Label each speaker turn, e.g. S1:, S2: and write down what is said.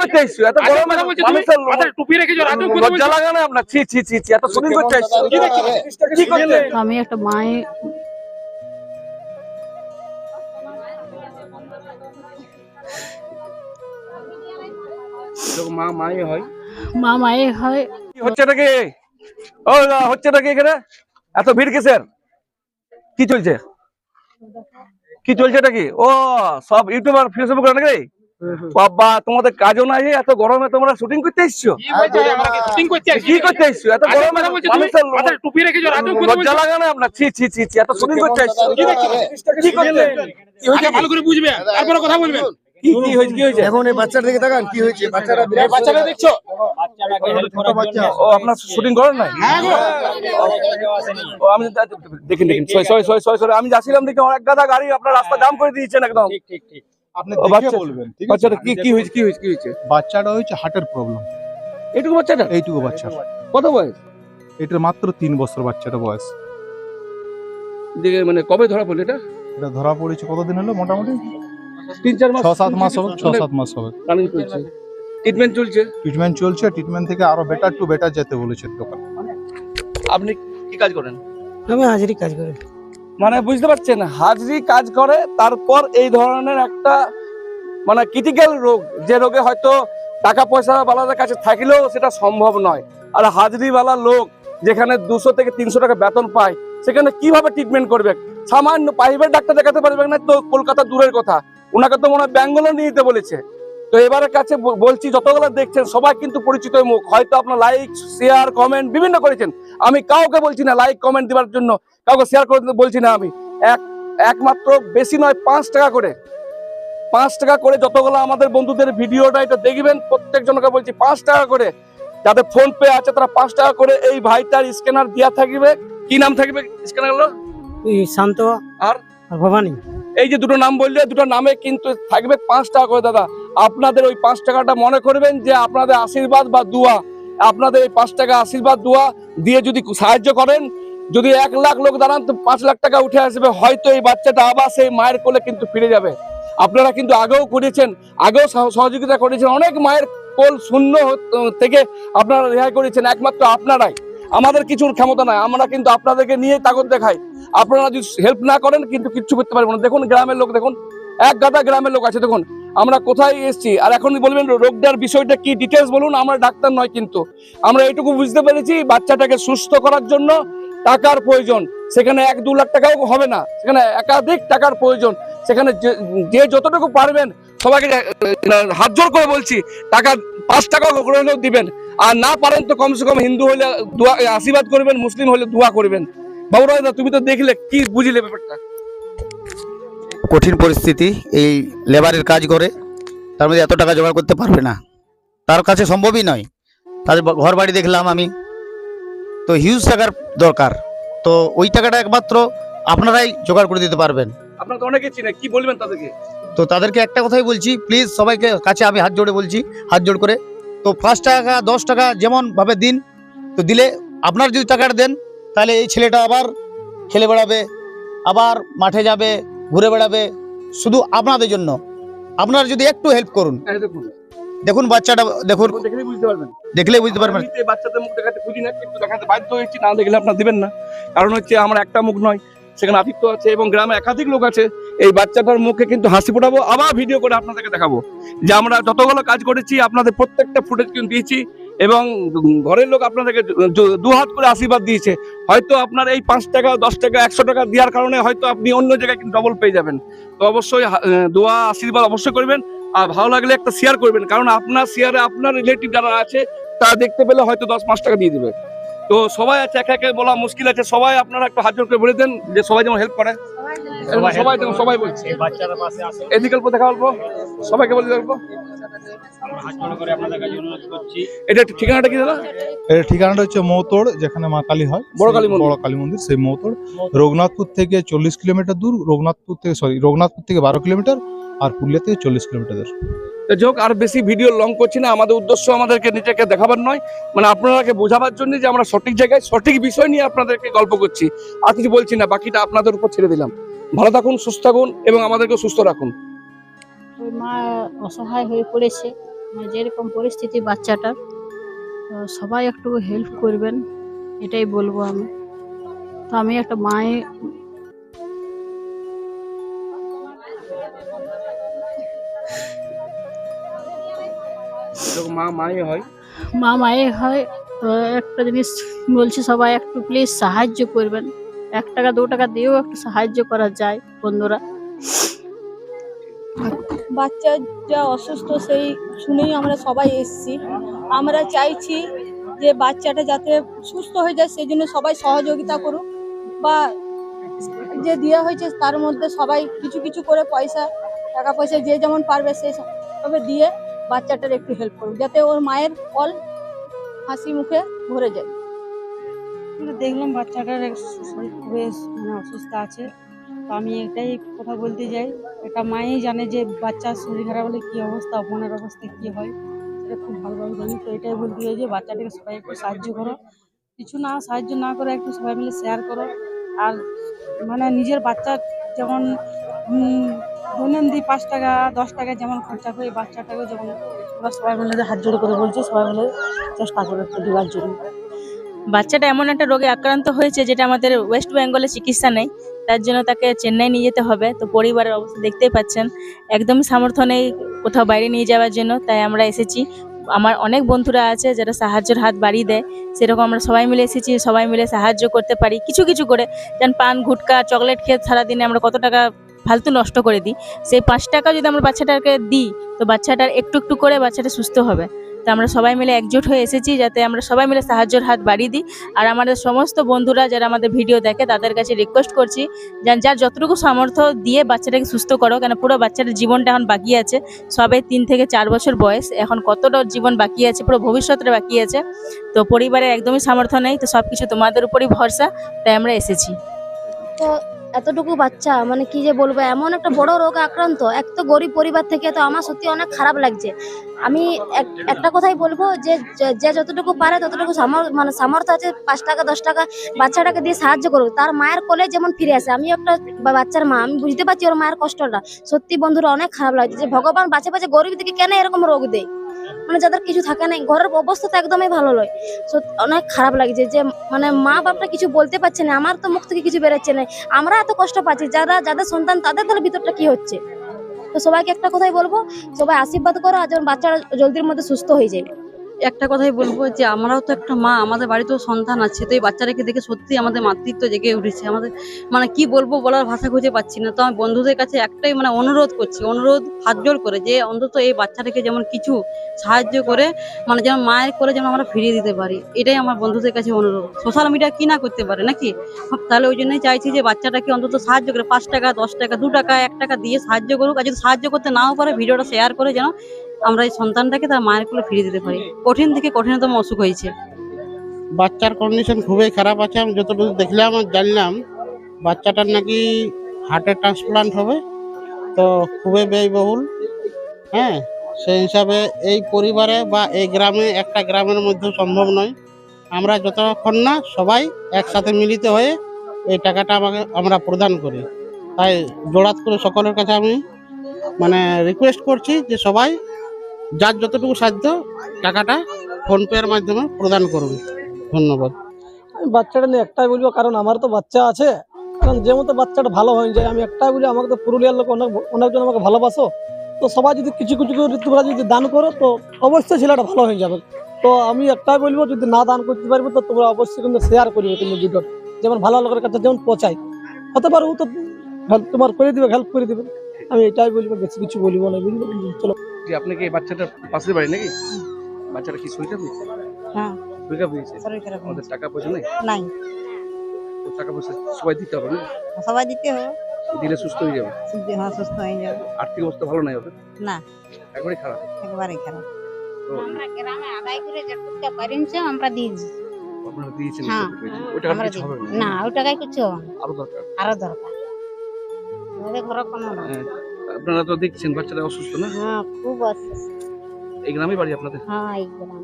S1: করতে এসছো? এত গরমে মানুষের টুপি রেখে লজ্জা লাগে না আপনার? ছি ছি ছি ছি, এত শুটিং করতে এসছো কি করতে?
S2: আমি একটা মায়ের
S1: মা মাই হয়,
S2: মা মায়ের হয়।
S1: কি হচ্ছে নাকি? ও হচ্ছে নাকি এখানে এত ভিড় কিসের? কি চলছে? কি চলছে নাকি? ও সব ইউটিউবার ফেসবুক নাকি? বাবা তোমাদের কাজও নাই, এত গরমে তোমরা শুটিং করতে এসছো? কি করতে এসছো এত গরমে? মানুষের টুপি রেখে লজ্জা লাগে না আপনার? ছি ছি ছি ছি, এত শুটিং করতে এসছো কি করতে?
S3: কি হয়েছে ভালো করে বুঝবে, তারপরে কথা বলবেন।
S1: কি কি হয়েছে? কি হয়েছে?
S3: এখন এই বাচ্চার দিকে তাকান, কি হয়েছে? বাচ্চাটা দেখছো?
S1: ও আপনার শুটিং করেন না? ও আমি দেখেন দেখেন সরি আমি যাচ্ছিলাম দেখি অনেক গাদা গাড়ি আপনার রাস্তা জাম করে দিয়েছেন একদম।
S4: ঠিক আপনি
S1: ও
S4: দেখে
S1: বাচ্চা
S4: বলবেন। ঠিক আছে,
S1: বাচ্চাটা কি হয়েছে? কি হয়েছে? কি হয়েছে?
S4: বাচ্চাটা হচ্ছে হার্টের প্রবলেম।
S1: এইটুকু বাচ্চাটা?
S4: এইটুকু বাচ্চার
S1: কত বয়স?
S4: এটার মাত্র 3 বছর বাচ্চাটা বয়স।
S1: দেখে মানে কবে ধরা পড়লো এটা?
S4: এটা ধরা পড়েছে কতদিন হলো? মোটামুটি
S1: 3-4 মাস,
S4: 6-7 মাস হবে। 6-7 মাস হবে।
S1: রানিং চলছে, ট্রিটমেন্ট চলছে।
S4: ট্রিটমেন্ট চলছে। ট্রিটমেন্ট থেকে আরো বেটার যেতে বলেছে দোকান।
S1: আপনি কি কাজ করেন?
S5: আমি হাজিরি কাজ করি।
S1: মানে বুঝতে পারছেন, হাজরি কাজ করে, তারপর এই ধরনের একটা মানে ক্রিটিক্যাল রোগ, যে রোগে হয়তো টাকা পয়সা বালাদের কাছে থাকলেও সেটা সম্ভব নয়। আর হাজরিওয়ালা লোক যেখানে 200 থেকে 300 টাকা বেতন পায়, সেখানে কিভাবে ট্রিটমেন্ট করবে? সামান্য প্রাইভেট ডাক্তার দেখাতে পারবে না তো কলকাতা দূরের কথা, ওনাকে তো মনে হয় ব্যাঙ্গালোর নিয়ে যেতে বলেছে। তো এবারের কাছে বলছি, যতগুলো দেখছেন সবাই কিন্তু পরিচিত মুখ, হয়তো আপনার লাইক শেয়ার কমেন্ট বিভিন্ন করেছেন। আমি কাউকে বলছি না লাইক কমেন্ট দেওয়ার জন্য, কাউকে শেয়ার করে বলছি না। আমি একমাত্র বেশি নয় 5 টাকা করে, 5 টাকা করে যতগুলো আমাদের বন্ধুদের ভিডিওটা এটা দেখবেন, প্রত্যেক জনকে বলছি 5 টাকা করে, যাদের ফোন পে আছে তারা 5 টাকা করে এই ভাইটার স্ক্যানার দেওয়া থাকবে। কি নাম থাকবে স্ক্যানার গুলো?
S5: শান্ত
S1: আর
S5: ভবানী।
S1: এই যে দুটো নাম বললে, দুটো নামে কিন্তু থাকবে 5 টাকা করে। দাদা আপনাদের ওই 5 টাকাটা মনে করবেন যে আপনাদের আশীর্বাদ বা দোয়া, আপনাদের এই 5 টাকা আশীর্বাদ দোয়া দিয়ে যদি সাহায্য করেন, যদি 1 লাখ লোক দাঁড়ান তো 5 লাখ টাকা উঠে আসবে, হয়তো এই বাচ্চাটা আবার সেই মায়ের কোলে কিন্তু ফিরে যাবে। আপনারা কিন্তু আগেও করেছেন, আগেও সহযোগিতা করেছেন, অনেক মায়ের কোল শূন্য থেকে আপনারা রেহাই করেছেন, একমাত্র আপনারাই। আমাদের কিছুর ক্ষমতা নাই, আমরা কিন্তু আপনাদেরকে নিয়ে তাগত দেখাই। আপনারা যদি হেল্প না করেন কিন্তু কিচ্ছু করতে পারবেন না। দেখুন গ্রামের লোক, দেখুন এক গাদা গ্রামের লোক আছে, দেখুন আমরা কোথায় এসেছি। আর এখন বলবেন রোগটার বিষয়টা কি, ডিটেলস বলুন। আমরা ডাক্তার নয়, কিন্তু আমরা এইটুকু বুঝতে পেরেছি বাচ্চাটাকে সুস্থ করার জন্য টাকার প্রয়োজন। সেখানে 1-2 লাখ টাকাও হবে না, সেখানে একাধিক টাকার প্রয়োজন। সেখানে যে যতটুকু পারবেন সবাইকে হাত জোর করে বলছি, টাকা 5 টাকা করে হলেও দিবেন। আর না পারেন তো কমসে কম হিন্দু হলে দোয়া আশীর্বাদ করবেন, মুসলিম হলে দোয়া করবেন। বাবুরাজ দা, তুমি তো দেখলে, কি বুঝলে ব্যাপারটা?
S6: কঠিন পরিস্থিতি, এই লেবারের কাজ করে, তার মধ্যে এত টাকা জোগাড় করতে পারবে না, তার কাছে সম্ভবই নয়। তাদের ঘর বাড়ি দেখলাম আমি, তো হিউজ টাকার দরকার। তো ওই টাকাটা একমাত্র আপনারাই জোগাড় করে দিতে পারবেন।
S1: আপনারা তো অনেকে চিনে, কি বলবেন তাদেরকে?
S6: তো তাদেরকে একটা কথাই বলছি, প্লিজ সবাইকে কাছে আমি হাত জোড়ে বলছি, হাত জোড় করে, তো 5 টাকা 10 টাকা যেমন ভাবে দিন। তো দিলে আপনার যদি টাকাটা দেন, তাহলে এই ছেলেটা আবার খেলে বেড়াবে, আবার মাঠে যাবে, ঘুরে বেড়াবে, শুধু আপনাদের জন্য। আপনারা যদি একটু হেল্প করুন। দেখুন বাচ্চাটা, দেখুন
S1: দেখলেই বুঝতে পারবেন,
S6: দেখলেই বুঝতে পারবেন।
S1: বাচ্চাদের মুখ দেখাতে খুঁজি না, কিন্তু দেখাতে বাধ্য হয়েছি, না দেখলে আপনারা দিবেন না। কারণ হচ্ছে আমার একটা মুখ নয়, সেখানে আতিথ্য আছে এবং গ্রামে একাধিক লোক আছে। এই বাচ্চাটার মুখে কিন্তু হাসি ফোটাবো, আবার ভিডিও করে আপনাদেরকে দেখাবো যে আমরা যতগুলো কাজ করেছি, আপনাদের প্রত্যেকটা ফুটেজ কিন্তু দিয়েছি। এবং ঘরের লোক আপনাদেরকে 2 হাত করে আশীর্বাদ দিয়েছে। হয়তো আপনার এই 5 টাকা 10 টাকা 100 টাকা দেওয়ার কারণে হয়তো আপনি অন্য জায়গায় কিন্তু ডবল পেয়ে যাবেন। তো অবশ্যই দোয়া আশীর্বাদ অবশ্যই করবেন, আর ভালো লাগলে একটা শেয়ার করবেন, কারণ আপনার শেয়ারে আপনার রিলেটিভ যারা আছে তারা দেখতে পেলে হয়তো 10-5 টাকা দিয়ে দিবে। তো সবাই আছে, একে একে বলা মুশকিল আছে, সবাই আপনারা একটু হাত জোর করে বলে দেন যে সবাই যেমন হেল্প করে। সবাই দেখুন, সবাই বলছে এদিকে অল্প দেখা, অল্প সবাইকে বলে দেখবো। এটা ঠিকানাটা কি দাদা?
S4: এর ঠিকানাটা হচ্ছে মৌতোড়, যেখানে মা কালী হয়, বড় কালী মন্দির, সেই মৌতোড়। রঘুনাথপুর থেকে 40 কিলোমিটার দূর, রঘুনাথপুর থেকে 12 কিলোমিটার, আর পুরুলিয়া থেকে 40 কিলোমিটার দূর।
S1: যোগ আর বেশি ভিডিও লং করছি না, আমাদের উদ্দেশ্য আমাদেরকে নিজেকে দেখাবার নয়, মানে আপনাদেরকে বোঝাবার জন্য যে আমরা সঠিক জায়গায় সঠিক বিষয় নিয়ে আপনাদেরকে গল্প করছি। আর কিছু বলছি না, বাকিটা আপনাদের উপর ছেড়ে দিলাম। ভালো থাকুন, সুস্থ থাকুন এবং আমাদেরকে সুস্থ রাখুন।
S2: ওই মা অসহায় হয়ে পড়েছে, যেরকম পরিস্থিতি বাচ্চাটার, তো সবাই একটু হেল্প করবেন, এটাই বলবো আমি। তো আমি একটা মায়ে
S1: এরকম মাই হয়।
S2: মায়ে হয়। তো একটা জিনিস বলছি, সবাই একটু প্লিজ সাহায্য করবেন। 1 টাকা 2 টাকা দিয়েও একটু সাহায্য করা যায় বন্ধুরা।
S7: বাচ্চা যা অসুস্থ সেই শুনেই আমরা সবাই এসেছি। আমরা চাইছি যে বাচ্চাটা যাতে সুস্থ হয়ে যায়, সেই জন্য সবাই সহযোগিতা করুক, বা যে দেওয়া হয়েছে তার মধ্যে সবাই কিছু কিছু করে টাকা পয়সা যে যেমন পারবে সেই সবে দিয়ে বাচ্চাটার একটু হেল্প করুক, যাতে ওর মায়ের ফল হাসি মুখে ভরে যায়।
S8: আমরা দেখলাম বাচ্চাটার শরীর খুবই অসুস্থ আছে। তো আমি এটাই কথা বলতে যাই, এটা মাই জানে যে বাচ্চার শরীর খারাপ হলে কী অবস্থা, মনের অবস্থা কী হয়, সেটা খুব ভালোভাবে জানি। তো এটাই বলতে চাই যে বাচ্চাটাকে সবাই একটু সাহায্য করো, কিছু না সাহায্য না করে একটু সবাই মিলে শেয়ার করো। আর নিজের বাচ্চা যেমন দৈনন্দিন 5 টাকা 10 টাকা যেমন খরচা করে, এই বাচ্চাটাকেও যেমন আমরা সবাই মিলে হাত জোড় করে বলছি, সবাই মিলে চেষ্টা করে একটু দেওয়ার জন্য।
S9: বাচ্চাটা এমন একটা রোগে আক্রান্ত হয়েছে যেটা আমাদের ওয়েস্ট বেঙ্গলে চিকিৎসা নেই, তার জন্য তাকে চেন্নাই নিয়ে যেতে হবে। তো পরিবারের অবস্থা দেখতেই পাচ্ছেন, একদমই সামর্থ্য নেই কোথাও বাইরে নিয়ে যাওয়ার জন্য, তাই আমরা এসেছি। আমার অনেক বন্ধুরা আছে যারা সাহায্যের হাত বাড়িয়ে দেয়, সেরকম আমরা সবাই মিলে এসেছি, সবাই মিলে সাহায্য করতে পারি কিছু কিছু করে। যেন পান গুটকা চকলেট খেয়ে সারাদিনে আমরা কত টাকা ফালতু নষ্ট করে দিই, সেই 5 টাকা যদি আমরা বাচ্চাটাকে দিই, তো বাচ্চাটার একটু একটু করে বাচ্চাটা সুস্থ হবে। তো আমরা সবাই মিলে একজোট হয়ে এসেছি যাতে আমরা সবাই মিলে সাহায্যের হাত বাড়িয়ে দিই। আর আমাদের সমস্ত বন্ধুরা যারা আমাদের ভিডিও দেখে তাদের কাছে রিকোয়েস্ট করছি, যার যতটুকু সামর্থ্য দিয়ে বাচ্চাটাকে সুস্থ করো, কেন পুরো বাচ্চাটার জীবনটা এখন বাকি আছে। সবে 3 থেকে 4 বছর বয়স, এখন কতটা জীবন বাকি আছে, পুরো ভবিষ্যৎটা বাকি আছে। তো পরিবারের একদমই সামর্থ্য নেই, তো সব কিছু তোমাদের উপরই ভরসা, তাই আমরা এসেছি।
S10: তো এতটুকু বাচ্চা কি যে বলবো, এমন একটা বড় রোগে আক্রান্ত, এক তো গরিব পরিবার থেকে, তো আমার সত্যি অনেক খারাপ লাগছে। আমি একটা কথাই বলবো যে যে যতটুকু পারে ততটুকু সামর্থ্য আছে, 5 টাকা 10 টাকা বাচ্চাটাকে দিয়ে সাহায্য করুক, তার মায়ের কোলে যেমন ফিরে আসে। আমি একটা বাচ্চার মা, আমি বুঝতে পারছি ওর মায়ের কষ্টটা। সত্যি বন্ধুরা অনেক খারাপ লাগছে যে ভগবান বাঁচে বাঁচে গরিব থেকে কেন এরকম রোগ দেয়, যাদের কিছু থাকে না, ঘরের অবস্থা তো একদমই ভালো নয়। অনেক খারাপ লাগছে যে মা বাপটা কিছু বলতে পারছে না, আমার তো মুখ থেকে কিছু বেরোচ্ছে না। আমরা এত কষ্ট পাচ্ছি, যাদের সন্তান তাদের তাহলে ভিতরটা কি হচ্ছে। তো সবাইকে একটা কথাই বলবো, সবাই আশীর্বাদ করো আর যেন বাচ্চারা জলদির মধ্যে সুস্থ হয়ে যায়।
S8: একটা কথাই বলবো যে আমরাও তো একটা মা, আমাদের বাড়িতেও সন্তান আছে। তো এই বাচ্চাটাকে দেখে সত্যি আমাদের মাতৃত্ব জেগে উঠেছে। আমাদের কি বলবো, বলার ভাষা খুঁজে পাচ্ছি না। তো আমি বন্ধুদের কাছে একটাই অনুরোধ করছি, হাত জোড় করে, যে অন্তত এই বাচ্চাটাকে যেমন কিছু সাহায্য করে যেমন মায়ের করে যেন আমরা ফিরিয়ে দিতে পারি, এটাই আমার বন্ধুদের কাছে অনুরোধ। সোশ্যাল মিডিয়া কি না করতে পারে নাকি, তাহলে ওই জন্যই চাইছি যে বাচ্চাটাকে অন্তত সাহায্য করে 5 টাকা 10 টাকা 2 টাকা 1 টাকা দিয়ে সাহায্য করুক। আর যদি সাহায্য করতে নাও পারে, ভিডিওটা শেয়ার করে যেন আমরা এই সন্তানটাকে তার মায়ের কোলে ফিরিয়ে দিতে পারি। কঠিন থেকে কঠিনতম অসুখ হয়েছে।
S11: বাচ্চার কন্ডিশন খুবই খারাপ আছে। আমি যতটুকু দেখলাম আর জানলাম, বাচ্চাটার নাকি হার্টের ট্রান্সপ্লান্ট হবে, তো খুবই ব্যয়বহুল। হ্যাঁ, সেই হিসাবে এই পরিবারে বা এই গ্রামে, একটা গ্রামের মধ্যে সম্ভব নয়। আমরা যতক্ষণ না সবাই একসাথে মিলিত হয়ে এই টাকাটা আমরা প্রদান করি, তাই জোড়াত করে সকলের কাছে আমি রিকোয়েস্ট করছি যে সবাই যার যতটুকু সাধ্য টাকাটা ফোনপে এর মাধ্যমে প্রদান করুন। ধন্যবাদ।
S5: বাচ্চাটা নিয়ে একটাই বলবো, কারণ আমার তো বাচ্চা আছে, কারণ যে মতো বাচ্চাটা ভালো হয়ে যায়। আমি একটাই বলি, আমাকে তো পুরুলিয়ার লোক অনেকজন আমাকে ভালোবাসো, তো সবাই যদি কিছু কিছু করে তোমরা যদি দান করো, তো অবশ্যই ছেলেটা ভালো হয়ে যাবে। তো আমি একটাই বলবো, যদি না দান করতে পারবো তো তোমরা অবশ্যই কিন্তু শেয়ার করবে, তুমি ভিডিও যেমন ভালো লোকের কাছে যেমন পৌঁছায়, হতে পারে ও তো তোমার করে দিবে, হেল্প করে দিবে। আমি এটাই বলবো, বেশি কিছু বলবো না, বুঝলো? চলো।
S1: যে আপনি কি বাচ্চাটার পাশের বাড়ি নাকি? বাচ্চাটা কি শরীর খারাপ হয়েছে?
S8: হ্যাঁ,
S1: শরীর খারাপ হয়েছে।
S8: শরীর খারাপ
S1: আমাদের টাকা পয়সা নেই?
S8: নাই,
S1: তো টাকা পয়সা সবাই দিতে হবে না?
S8: সবাই দিতে হবে,
S1: দিলে সুস্থ হয়ে যাবে।
S8: হ্যাঁ সুস্থ হয়ে যাবে।
S1: আর্থিক অবস্থা ভালো নাই ওদের?
S8: না,
S1: একবারে খারাপ।
S8: একেবারে খারাপ।
S1: তো
S2: আমরা গ্রামে আদায় করে যেটুকু পারিছি আমরা দিয়েছি।
S1: আপনারা দিয়েছেন?
S2: হ্যাঁ,
S1: ওই টাকা
S2: আমরা
S1: কিছু হবে না?
S2: না, ওই টাকায় কিছু হবে না,
S1: আরো দরকার।
S2: আরো দরকার। আমাদের ঘরে কোনো না।
S1: হ্যাঁ, আপনারা তো দেখছেন বাচ্চাটা অসুস্থ না?
S2: হ্যাঁ, খুব অসুস্থ।
S1: এই গ্রামে বাড়ি আপনাদের?
S2: হ্যাঁ, এই গ্রামে।